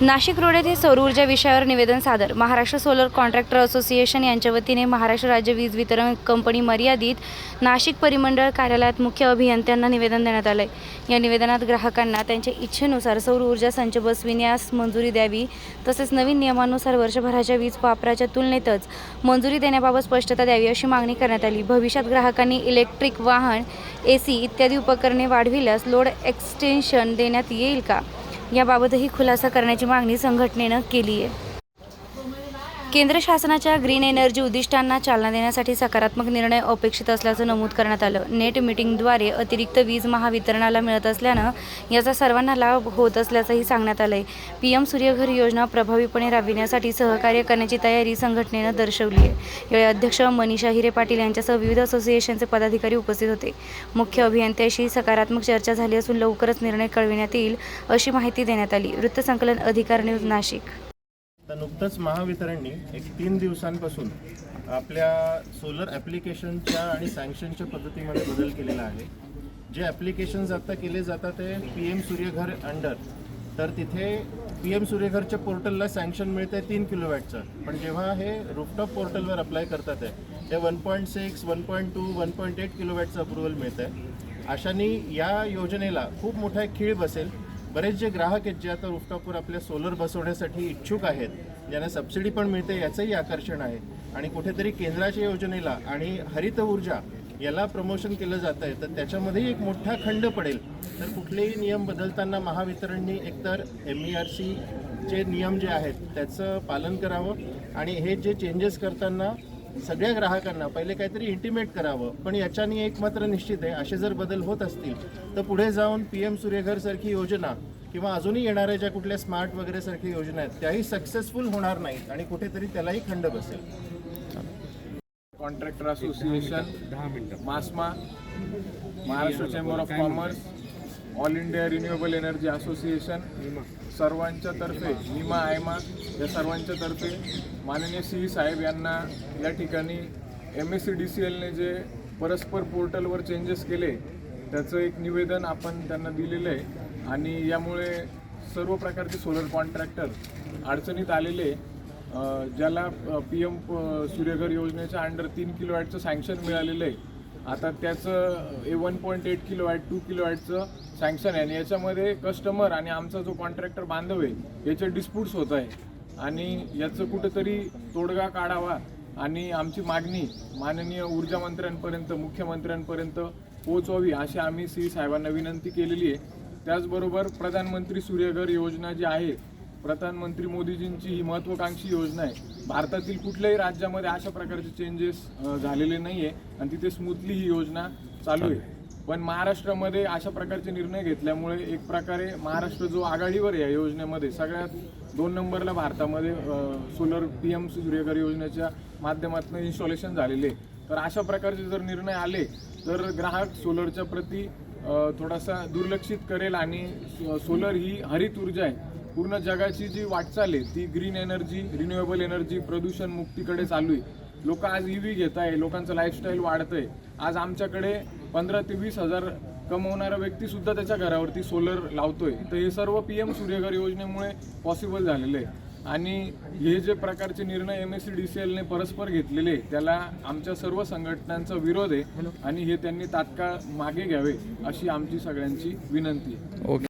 Nashik road येथे सौर ऊर्जा विषयावर निवेदन सादर. महाराष्ट्र सोलर कॉन्ट्रॅक्टर असोसिएशन यांच्या वतीने महाराष्ट्र राज्य वीज वितरण कंपनी मर्यादित नाशिक परिमंडळ कार्यालयात मुख्य अभियंत्यांना निवेदन देण्यात आले. या निवेदनात ग्राहकांना त्यांच्या इच्छेनुसार सौर ऊर्जा संच बसविण्यास मंजुरी द्यावी, तसेच नवीन नियमानुसार वर्षभराच्या वीज वापराच्या तुलनेतच मंजुरी देण्याबाबत स्पष्टता द्यावी अशी मागणी करण्यात आली. भविष्यात ग्राहकांनी इलेक्ट्रिक वाहन, AC इत्यादी उपकरणे वाढविल्यास लोड एक्सटेन्शन देण्यात येईल का, याबाबतही खुलासा करण्याची मागणी संघटनेनं केली आहे. केंद्र शासनाच्या ग्रीन एनर्जी उद्दिष्टांना चालना देण्यासाठी सकारात्मक निर्णय अपेक्षित असल्याचं नमूद करण्यात आलं. नेट मीटिंगद्वारे अतिरिक्त वीज महावितरणाला मिळत असल्यानं याचा सर्वांना लाभ होत असल्याचंही सांगण्यात आलंय. PM सूर्यघर योजना प्रभावीपणे राबविण्यासाठी सहकार्य करण्याची तयारी संघटनेनं दर्शवली आहे. यावेळी अध्यक्ष मनीषा हिरे पाटील यांच्यासह विविध असोसिएशनचे पदाधिकारी उपस्थित होते. मुख्य अभियंत्याशी सकारात्मक चर्चा झाली असून लवकरच निर्णय कळविण्यात येईल अशी माहिती देण्यात आली. वृत्तसंकलन अधिकार न्यूज नाशिक. तर नुकतंच महावितरणने 3 दिवसांपासून आपल्या सोलर ॲप्लिकेशनच्या आणि सँक्शनच्या पद्धतीमध्ये बदल केलेला आहे. जे ॲप्लिकेशन्स आता केले जातात ते PM सूर्यघर अंडर, तर तिथे PM सूर्यघरच्या पोर्टलला सँक्शन मिळतं आहे 3 किलोवॅटचं, पण जेव्हा हे रूफटॉप पोर्टलवर अप्लाय करतात आहे ते 1.6, 1.2, 1.8 किलोवॅटचं अप्रुव्हल मिळतं आहे. अशाने या योजनेला खूप मोठा खीळ बसेल. बरेच जे ग्राहक आहेत जे आता रूफटॉपवर आपल्या सोलर बसवण्यासाठी इच्छुक आहेत, ज्यांना सबसिडी पण मिळते, याचंही आकर्षण आहे. आणि कुठेतरी केंद्राच्या योजनेला आणि हरित ऊर्जा याला प्रमोशन केलं जात आहे, तर त्याच्यामध्येही एक मोठा खंड पडेल. तर कुठलेही नियम बदलताना महावितरणनी एकतर MERCचे नियम जे आहेत त्याचं पालन करावं आणि हे जे चेंजेस करताना सगळ्या ग्राहकांना पहिले काहीतरी इंटिमेट करावं. पण याच्याने एक मात्र निश्चित आहे, असे जर बदल होत असतील तर पुढे जाऊन PM सूर्यघरसारखी योजना किंवा अजूनही येणाऱ्या ज्या कुठल्या स्मार्ट वगैरे सारख्या योजना आहेत त्याही सक्सेसफुल होणार नाहीत आणि कुठेतरी त्यालाही खंड बसेल. Contractor association, MASMA, Maharashtra chamber of commerce, all India renewable energy association सर्वांच्या तर्फे, निमा आयमा या सर्वांच्या तर्फे माननीय CE साहेब यांना या ठिकाणी MSEDCLने जे परस्पर पोर्टलवर चेंजेस केले त्याचं एक निवेदन आपण त्यांना दिलेलं आहे. आणि यामुळे सर्व प्रकारचे सोलर कॉन्ट्रॅक्टर अडचणीत आलेले, ज्याला PM सूर्यघर योजनेच्या अंडर 3 किलोवॅटचं सँक्शन मिळालेलं आहे, आता त्याचं 1.8 किलोवॅट, 2 किलोवॅटचं सँक्शन आहे. आणि याच्यामध्ये कस्टमर आणि आमचा जो कॉन्ट्रॅक्टर बांधव आहे याचे डिस्प्यूट्स होत आहे आणि याचं कुठंतरी तोडगा काढावा आणि आमची मागणी माननीय ऊर्जा मंत्र्यांपर्यंत, मुख्यमंत्र्यांपर्यंत पोहोचवावी अशी आम्ही CE साहेबांना विनंती केलेली आहे. त्याचबरोबर प्रधानमंत्री सूर्यघर योजना जी आहे, प्रधानमंत्री मोदीजींची ही महत्त्वाकांक्षी योजना आहे. भारतातील कुठल्याही राज्यामध्ये अशा प्रकारचे चेंजेस झालेले नाही आहे आणि तिथे स्मूथली ही योजना चालू आहे. पण महाराष्ट्रामध्ये अशा प्रकारचे निर्णय घेतल्यामुळे एक प्रकारे महाराष्ट्र जो आघाडीवर आहे या योजनेमध्ये, सगळ्यात 2 नंबरला भारतामध्ये सोलर PM सूर्यघर योजनेच्या माध्यमातून इन्स्टॉलेशन झालेले. तर अशा प्रकारचे जर निर्णय आले तर ग्राहक सोलरच्या प्रती थोडासा दुर्लक्षित करेल आणि सोलर ही हरित ऊर्जा आहे. पूर्ण जगाची जी वाटचाल आहे ती ग्रीन एनर्जी, रिन्युएबल एनर्जी, प्रदूषण मुक्तीकडे चालू आहे. लोक आज EV घेत आहे, लोकांचं लाईफस्टाईल वाढतं आहे. आज आमच्याकडे 15 ते 20 हजार कमवणारा व्यक्तीसुद्धा त्याच्या घरावरती सोलर लावतोय. तर हे सर्व PM सूर्यघर योजनेमुळे पॉसिबल झालेलं आहे. आणि हे जे प्रकारचे निर्णय MSEDCLने परस्पर घेतलेले त्याला आमच्या सर्व संघटनांचा विरोध आहे आणि हे त्यांनी तात्काळ मागे घ्यावे अशी आमची सगळ्यांची विनंती आहे.